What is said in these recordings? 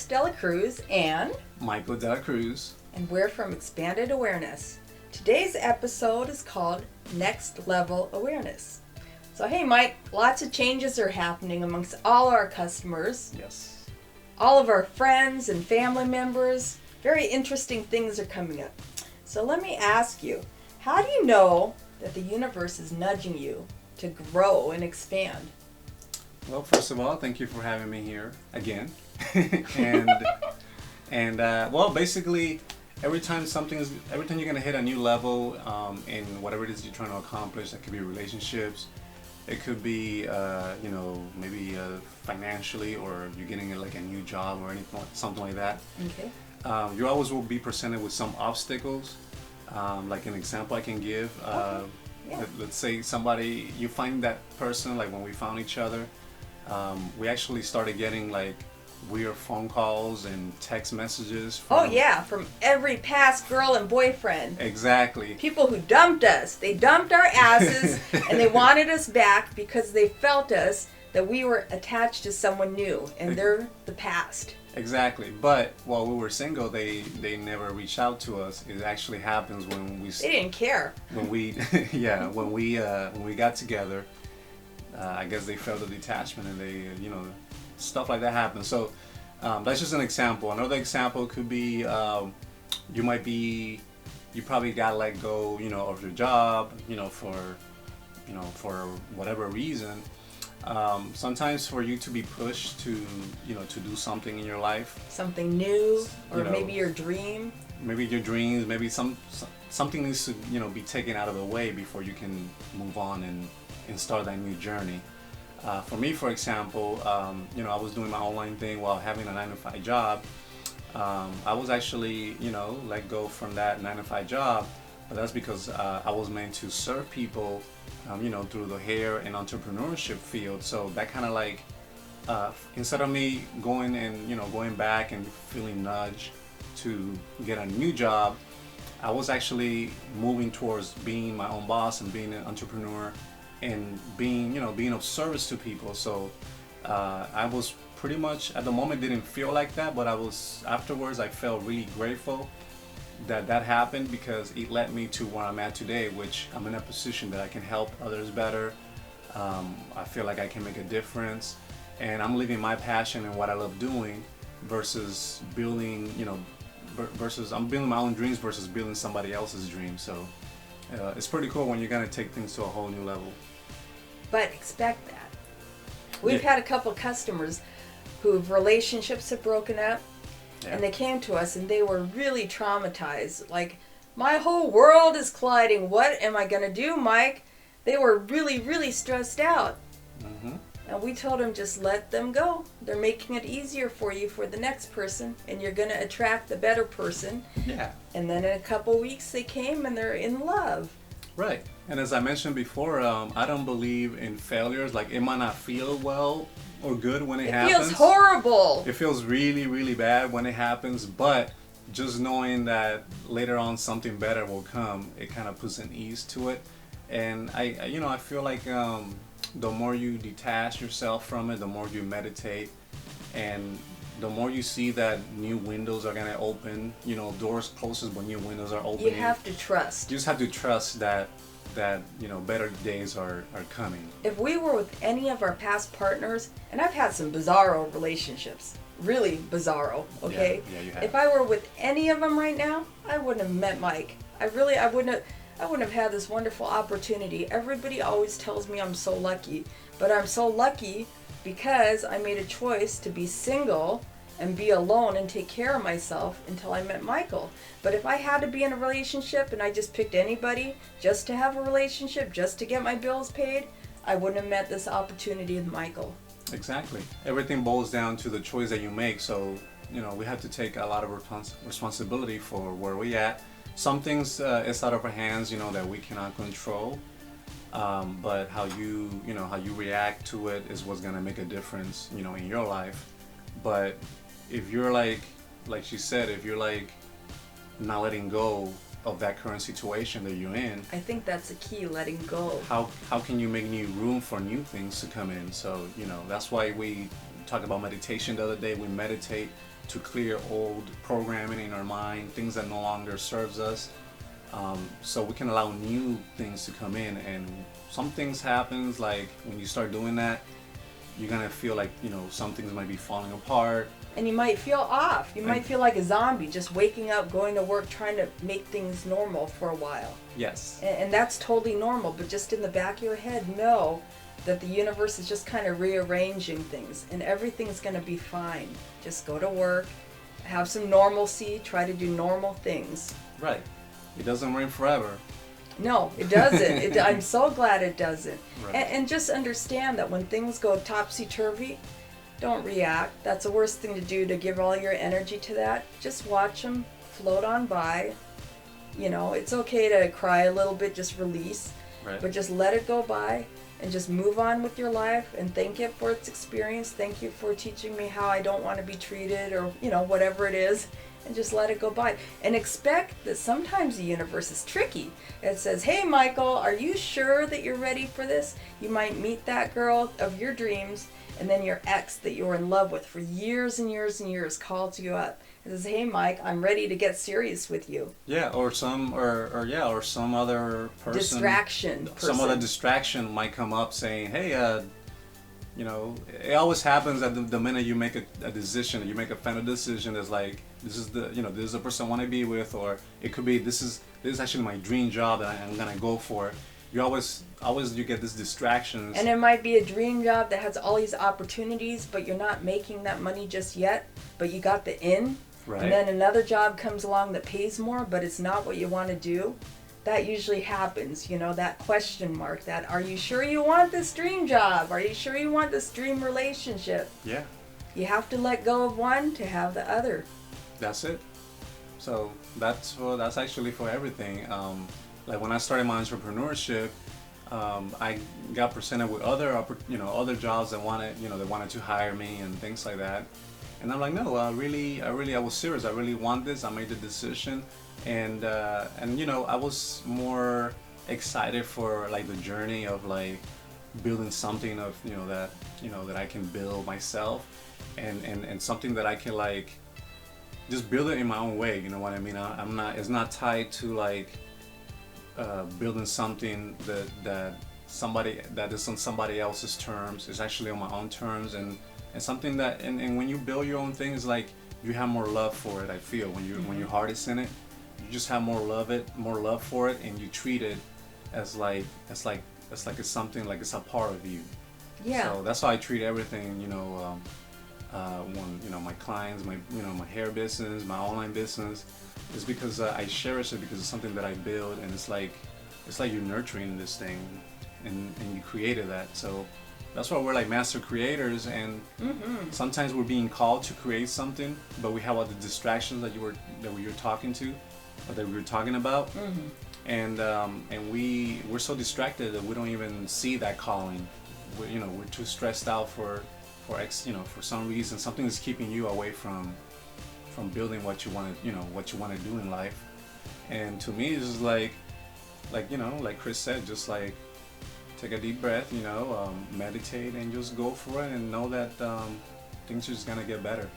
Doris Dela Cruz and Michael Dela Cruz. And we're from Expanded Awareness. Today's episode is called Next Level Awareness. So hey Mike, lots of changes are happening amongst all our customers. Yes. All of our friends and family members. Very interesting things are coming up. So let me ask you, how do you know that the universe is nudging you to grow and expand? Well, first of all, thank you for having me here again. Well, basically, every time you're gonna hit a new level in whatever it is you're trying to accomplish, that could be relationships, it could be maybe financially, or you're getting like a new job or anything, something like that. Okay. You always will be presented with some obstacles. Like an example I can give. Okay. Yeah. Let's say you find that person, like when we found each other, we actually started getting like weird phone calls and text messages from, from every past girl and boyfriend. Exactly. People who dumped us. They dumped our asses and they wanted us back because they felt us that we were attached to someone new and they're the past. Exactly. But while we were single, they never reached out to us. It actually happens when we... They didn't care. When we when we got together, I guess they felt the detachment, and they stuff like that happens. So that's just an example. Another example could be you probably got let go of your job for whatever reason. Sometimes for you to be pushed to do something in your life, something new, or maybe your dream, maybe something needs to be taken out of the way before you can move on and start that new journey. For me, for example, I was doing my online thing while having a 9-to-5 job. I was actually let go from that 9-to-5 job, but that's because I was meant to serve people through the hair and entrepreneurship field. So that kind of like instead of me going back and feeling nudged to get a new job, I was actually moving towards being my own boss and being an entrepreneur and being of service to people. So I was pretty much, at the moment, didn't feel like that, but afterwards I felt really grateful that happened, because it led me to where I'm at today, which I'm in a position that I can help others better. I feel like I can make a difference, and I'm living my passion and what I love doing versus building, I'm building my own dreams versus building somebody else's dreams. So it's pretty cool when you're gonna take things to a whole new level. But expect that. We've had a couple customers whose relationships have broken up. Yeah. And they came to us and they were really traumatized. Like, my whole world is colliding. What am I going to do, Mike? They were really, really stressed out. Mm-hmm. And we told them, just let them go. They're making it easier for you for the next person, and you're going to attract the better person. Yeah. And then in a couple weeks they came and they're in love. Right. And as I mentioned before, I don't believe in failures. Like, it might not feel well or good when it happens. It feels horrible. It feels really, really bad when it happens, but just knowing that later on something better will come, it kind of puts an ease to it. And I feel like the more you detach yourself from it, the more you meditate, and the more you see that new windows are gonna open, doors closes but new windows are opening. You have to trust. You just have to trust that better days are coming. If we were with any of our past partners, and I've had some bizarro relationships, really bizarro, okay? Yeah, you have. If I were with any of them right now, I wouldn't have met Mike. I wouldn't have had this wonderful opportunity. Everybody always tells me I'm so lucky, but I'm so lucky because I made a choice to be single and be alone and take care of myself until I met Michael. But if I had to be in a relationship and I just picked anybody just to have a relationship, just to get my bills paid, I wouldn't have met this opportunity with Michael. Exactly. Everything boils down to the choice that you make. So, we have to take a lot of responsibility for where we at. Some things it's out of our hands, that we cannot control. But how you react to it is what's gonna make a difference, in your life. But if you're like she said, if you're like not letting go of that current situation that you're in, I think that's the key, letting go. How can you make new room for new things to come in? So that's why we talked about meditation the other day. We meditate to clear old programming in our mind, things that no longer serves us, so we can allow new things to come in. And some things happens, like when you start doing that, you're gonna feel like, you know, some things might be falling apart. And you might feel off. You might feel like a zombie, just waking up, going to work, trying to make things normal for a while. Yes. And that's totally normal, but just in the back of your head, know that the universe is just kind of rearranging things, and everything's going to be fine. Just go to work, have some normalcy, try to do normal things. Right. It doesn't rain forever. No, it doesn't. I'm so glad it doesn't. Right. And just understand that when things go topsy-turvy, don't react. That's the worst thing to do, to give all your energy to that. Just watch them float on by. You know, it's okay to cry a little bit, just release. Right. But just let it go by and just move on with your life and thank it for its experience. Thank you for teaching me how I don't want to be treated, or, you know, whatever it is. And just let it go by. And expect that sometimes the universe is tricky. It says, hey, Michael, are you sure that you're ready for this? You might meet that girl of your dreams, and then your ex that you were in love with for years and years and years calls you up and says, hey, Mike, I'm ready to get serious with you. Yeah, or some other person. Distraction person. Some other distraction might come up saying, hey, you know, it always happens at the minute you make a decision, you make a final decision. It's like, this is the person I want to be with, or it could be, this is actually my dream job that I'm gonna go for. You always you get these distractions. And it might be a dream job that has all these opportunities, but you're not making that money just yet, but you got the in. Right. And then another job comes along that pays more, but it's not what you want to do. That usually happens, you know, that question mark, that are you sure you want this dream job? Are you sure you want this dream relationship? Yeah. You have to let go of one to have the other. That's it. So that's actually for everything. Like when I started my entrepreneurship, I got presented with other jobs that wanted to hire me and things like that. And I'm like, no, I was serious. I really want this. I made the decision, and you know, I was more excited for like the journey of like building something of that I can build myself, and something that I can like just build it in my own way. You know what I mean? It's not tied to like building something that is on somebody else's terms. It's actually on my own terms, and something that and when you build your own thing, it's like you have more love for it. I feel when your heart is in it, you just have more love for it, and you treat it as like it's something, like it's a part of you. Yeah. So that's how I treat everything. When my clients, my hair business, my online business, is because I cherish it, because it's something that I build, and it's like you're nurturing this thing, and you created that. So that's why we're like master creators, and sometimes we're being called to create something, but we have all the distractions that we were talking about, and we're so distracted that we don't even see that calling. We're too stressed out for some reason. Something is keeping you away from building what you want to do in life. And to me, it's just like Chris said, just like take a deep breath, meditate, and just go for it, and know that things are just gonna get better.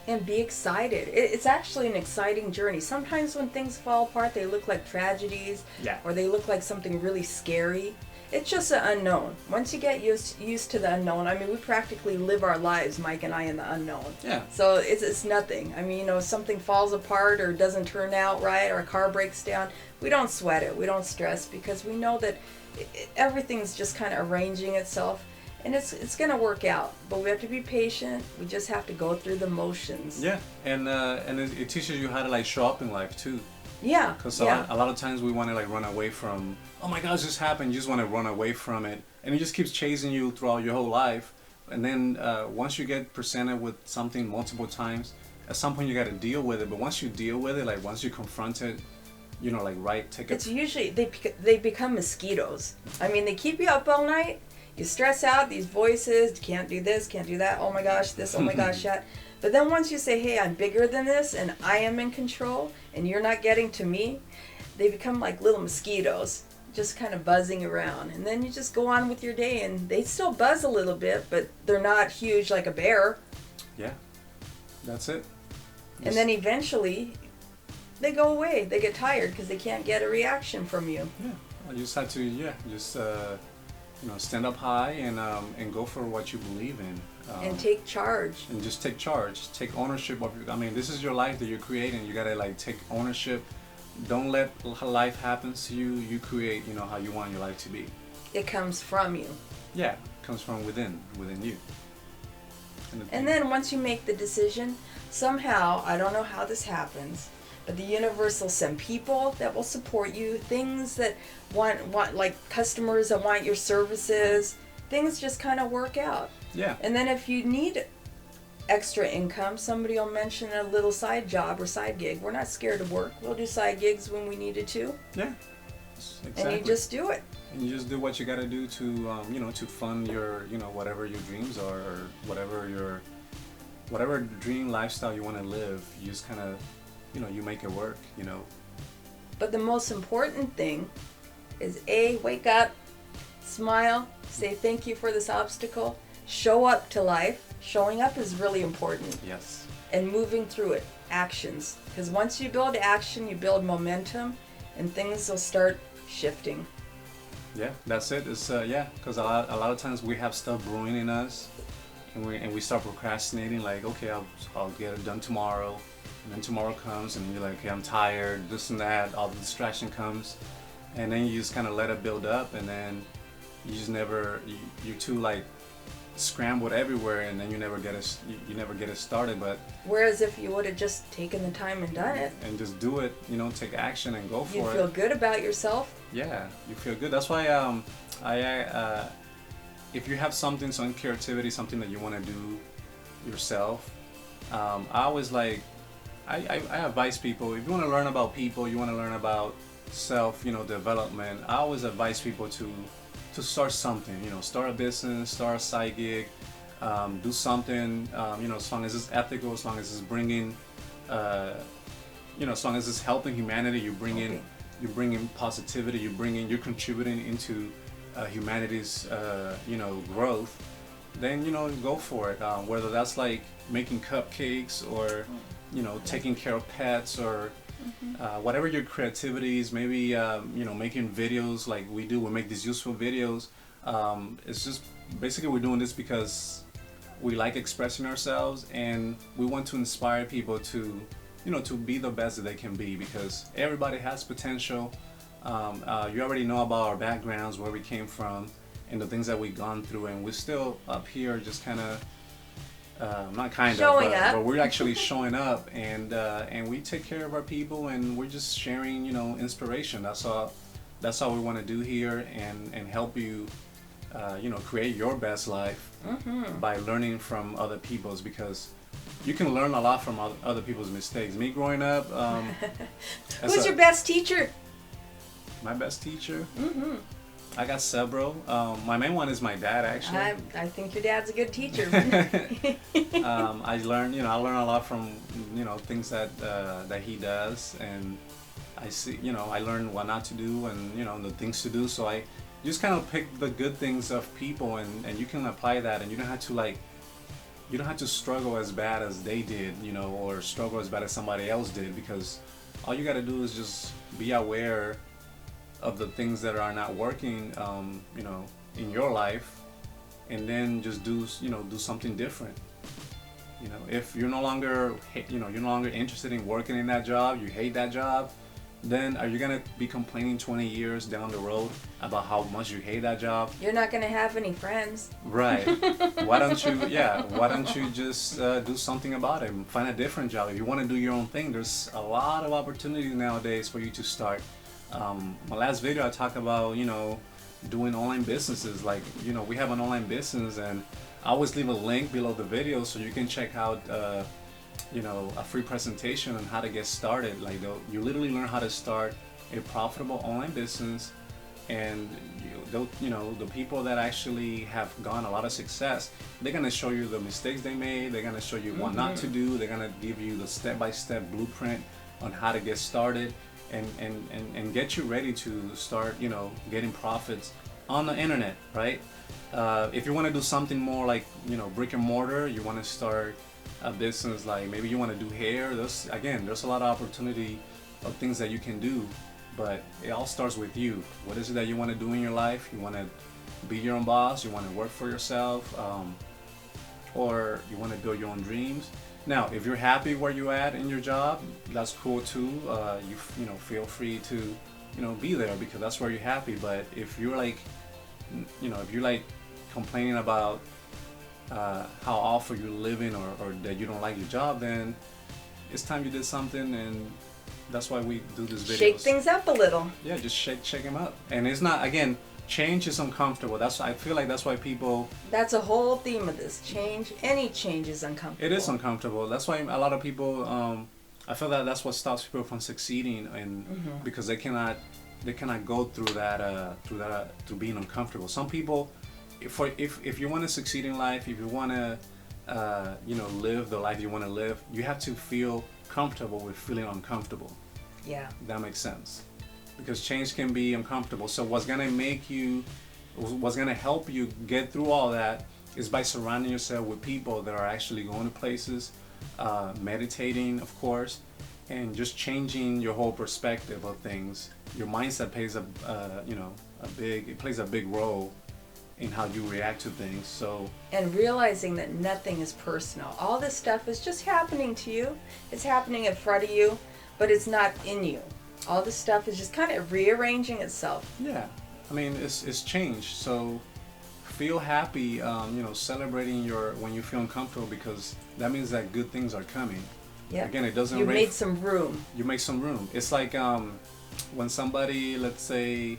And be excited. It's actually an exciting journey. Sometimes when things fall apart, they look like tragedies, or they look like something really scary. It's just an unknown. Once you get used to the unknown, I mean, we practically live our lives, Mike and I, in the unknown. Yeah. So it's nothing. I mean, if something falls apart or doesn't turn out right, or a car breaks down, we don't sweat it. We don't stress, because we know that everything's just kind of arranging itself, and it's going to work out. But we have to be patient. We just have to go through the motions. Yeah, and it teaches you how to like show up in life too. Yeah. Because a lot of times we want to like run away from, oh my gosh, this happened. You just want to run away from it, and it just keeps chasing you throughout your whole life. And then once you get presented with something multiple times, at some point you got to deal with it. But once you deal with it, like once you confront it, it's usually they become mosquitoes. I mean, they keep you up all night. You stress out, these voices, can't do this, can't do that, oh my gosh, this, oh my gosh, that. But then once you say, hey, I'm bigger than this, and I am in control, and you're not getting to me, they become like little mosquitoes. just kind of buzzing around. And then you just go on with your day, and they still buzz a little bit, but they're not huge like a bear. Yeah, that's it. And then eventually they go away. They get tired because they can't get a reaction from you. Yeah, you just have to, just stand up high and go for what you believe in. And take charge. And just take charge. Take ownership of your. I mean, this is your life that you're creating. You gotta like take ownership. Don't let life happen to you. You create, how you want your life to be. It comes from you. Yeah, it comes from within you. And then once you make the decision, somehow, I don't know how this happens, but the universe will send people that will support you, things that want like customers that want your services. Things just kind of work out. Yeah. And then if you need extra income, somebody will mention a little side job or side gig. We're not scared of work. We'll do side gigs when we needed to. Yeah. Exactly. And you just do it. And you just do what you got to do to, to fund your, whatever your dreams are, or whatever dream lifestyle you want to live. You just kind of, you make it work, But the most important thing is wake up, smile, say thank you for this obstacle, show up to life. Showing up is really important. Yes. And moving through it, actions. Because once you build action, you build momentum, and things will start shifting. Yeah, that's it. It's because a lot of times we have stuff brewing in us, and we start procrastinating. Like, okay, I'll get it done tomorrow, and then tomorrow comes, and you're like, okay, I'm tired, this and that. All the distraction comes, and then you just kind of let it build up, and then you just never you're too like scrambled everywhere, and then you never get it started. But whereas if you would have just taken the time and done it and just do it, take action and go for it, you feel good about yourself. Yeah, you feel good. That's why if you have some creativity, something that you want to do yourself, I always I advise people, if you want to learn about people, you want to learn about self development, I always advise people to start something, start a business, start a side gig, do something, as long as it's ethical, as long as it's bringing, as long as it's helping humanity, you're bringing positivity, you're contributing into humanity's, growth, then, go for it. Whether that's like making cupcakes or, taking care of pets or whatever your creativity is, maybe making videos like we do. We make these useful videos. It's just basically we're doing this because we like expressing ourselves, and we want to inspire people to to be the best that they can be, because everybody has potential. You already know about our backgrounds, where we came from, and the things that we've gone through, and we're still up here just kind of but we're actually showing up, and we take care of our people, and we're just sharing, inspiration. That's all we want to do here, and help you, create your best life by learning from other people's, because you can learn a lot from other people's mistakes. Me growing up, who's your best teacher? My best teacher? I got several. My main one is my dad, actually. I think your dad's a good teacher. I learn a lot from, things that he does, and I see, I learn what not to do, and, the things to do. So I just kind of pick the good things of people, and you can apply that, and you don't have to struggle as bad as they did, or struggle as bad as somebody else did, because all you got to do is just be aware of the things that are not working, in your life, and then just do something different. If you're no longer interested in working in that job, you hate that job, then are you gonna be complaining 20 years down the road about how much you hate that job? You're not gonna have any friends. Right. Why don't you just do something about it? Find a different job. If you want to do your own thing, there's a lot of opportunities nowadays for you to start. My last video I talked about, doing online businesses. Like, we have an online business, and I always leave a link below the video so you can check out, a free presentation on how to get started. Like, you literally learn how to start a profitable online business, and the people that actually have gone a lot of success, they're gonna show you the mistakes they made. They're gonna show you what not to do. They're gonna give you the step-by-step blueprint on how to get started. and get you ready to start, getting profits on the internet, right? If you want to do something more like, brick and mortar, you want to start a business, like maybe you want to do hair. There's a lot of opportunity of things that you can do, but it all starts with you. What is it that you want to do in your life? You want to be your own boss, you want to work for yourself, or you want to build your own dreams. Now, if you're happy where you at in your job, that's cool too. Feel free to, be there because that's where you're happy. But if you're like, complaining about how awful you're living, or that you don't like your job, then it's time you did something. And that's why we do this video. Shake things up a little. Yeah, just shake them up. And it's not, again, change is uncomfortable. I feel like that's why people. That's a whole theme of this. Change. Any change is uncomfortable. It is uncomfortable. That's why a lot of people. I feel that that's what stops people from succeeding, and because they cannot go through that through being uncomfortable. Some people, if you want to succeed in life, if you want to live the life you want to live, you have to feel comfortable with feeling uncomfortable. Yeah. That makes sense. Because change can be uncomfortable. So what's gonna help you get through all that is by surrounding yourself with people that are actually going to places, meditating, of course, and just changing your whole perspective of things. Your mindset plays a big role in how you react to things. So, and realizing that nothing is personal. All this stuff is just happening to you. It's happening in front of you, but it's not in you. All this stuff is just kind of rearranging itself. Yeah, I mean, it's change. So feel happy, celebrating when you feel uncomfortable, because that means that good things are coming. Yeah. Again, it doesn't. You made some room. You make some room. It's like when somebody, let's say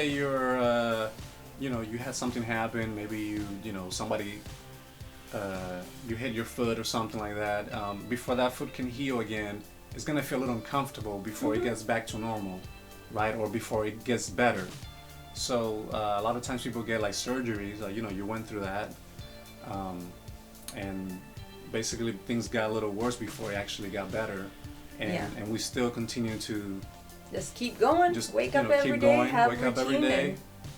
you're, you had something happen. Maybe somebody, you hit your foot or something like that. Before that foot can heal again, it's gonna feel a little uncomfortable before it gets back to normal, right? Or before it gets better. So a lot of times people get like surgeries, you went through that, and basically things got a little worse before it actually got better, and we still continue to just keep going. Just wake up every day, have wake up every day,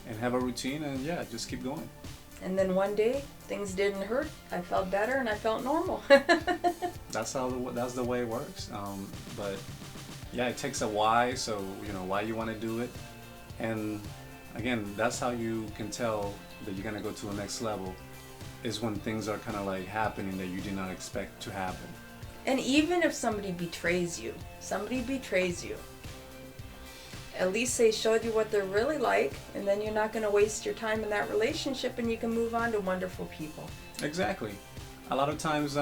and have a routine, and just keep going. And then one day things didn't hurt. I felt better and I felt normal. That's the way it works. But yeah, it takes a why. So why you want to do it, and again, that's how you can tell that you're gonna go to the next level. Is when things are kind of like happening that you did not expect to happen. And even if somebody betrays you, at least they showed you what they're really like, and then you're not going to waste your time in that relationship, and you can move on to wonderful people. Exactly. A lot of times,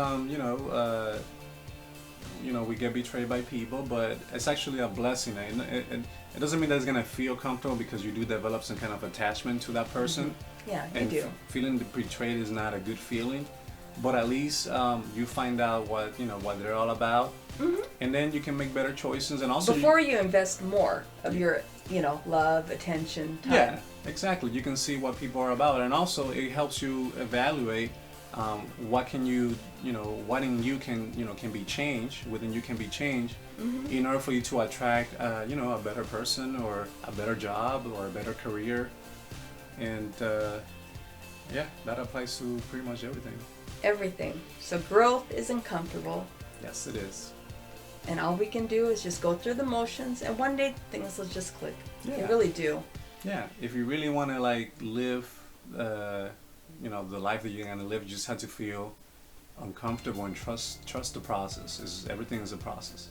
we get betrayed by people, but it's actually a blessing. It doesn't mean that it's going to feel comfortable, because you do develop some kind of attachment to that person. Mm-hmm. Yeah, you and do. Feeling betrayed is not a good feeling, but at least you find out what they're all about. Mm-hmm. And then you can make better choices, and also before you invest more of your, love, attention, time. Yeah, exactly. You can see what people are about, and also it helps you evaluate what in you can be changed, within you can be changed, in order for you to attract a better person, or a better job, or a better career, and that applies to pretty much everything. Everything. So growth isn't comfortable. Yes, it is. And all we can do is just go through the motions, and one day things will just click. Yeah. They really do. Yeah, if you really want to live, the life that you're gonna live, you just have to feel uncomfortable and trust the process. Everything is a process.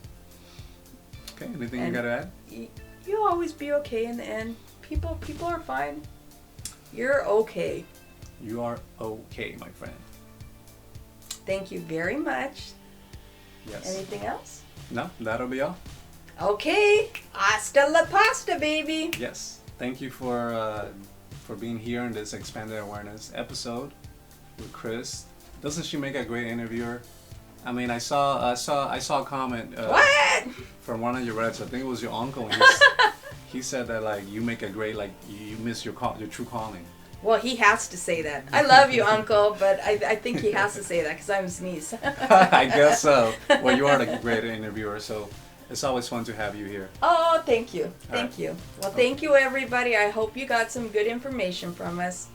Okay, anything you gotta add? You'll always be okay in the end. People are fine. You're okay. You are okay, my friend. Thank you very much. Yes. Anything else? No, that'll be all. Okay. Hasta la pasta, baby. Yes. Thank you for being here in this Expanded Awareness episode with Chris. Doesn't she make a great interviewer? I mean, I saw a comment from one of your relatives. I think it was your uncle. And he said that you make a great you miss your true calling. Well, he has to say that. I love you, Uncle, but I think he has to say that because I'm his niece. I guess so. Well, you are a great interviewer, so It's always fun to have you here. Oh, thank you. Thank right. you. Well, thank you, everybody. I hope you got some good information from us.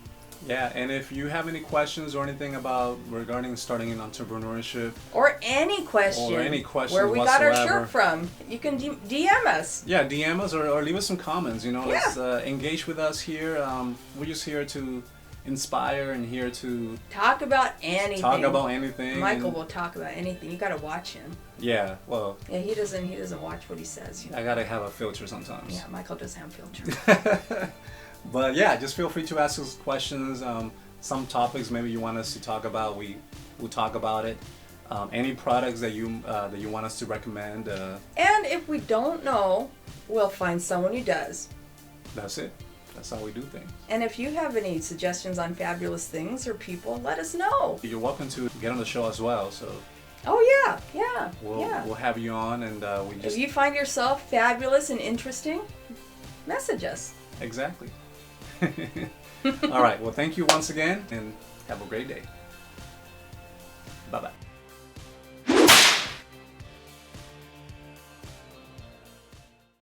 Yeah, and if you have any questions or anything about regarding starting in entrepreneurship, Or any question. Or any questions where we got our whatsoever. shirt from. You can DM us. yeah, DM us or leave us some comments. You know, Yeah. let's engage with us here. We're just here to inspire and here to Talk about anything. talk about anything. Michael and- will talk about anything. You gotta watch him. Yeah, well, Yeah, he doesn't watch what he says. You know? I gotta have a filter sometimes. Yeah, Michael doesn't have filter. But yeah, just feel free to ask us questions. Some topics maybe you want us to talk about, we'll talk about it. Any products that you want us to recommend, And if we don't know, we'll find someone who does. that's it. That's how we do things. And if you have any suggestions on fabulous things or people, let us know. You're welcome to get on the show as well. So Oh yeah. we'll have you on, and we If just you find yourself fabulous and interesting, message us. exactly. All right. Well, thank you once again, and have a great day. Bye bye.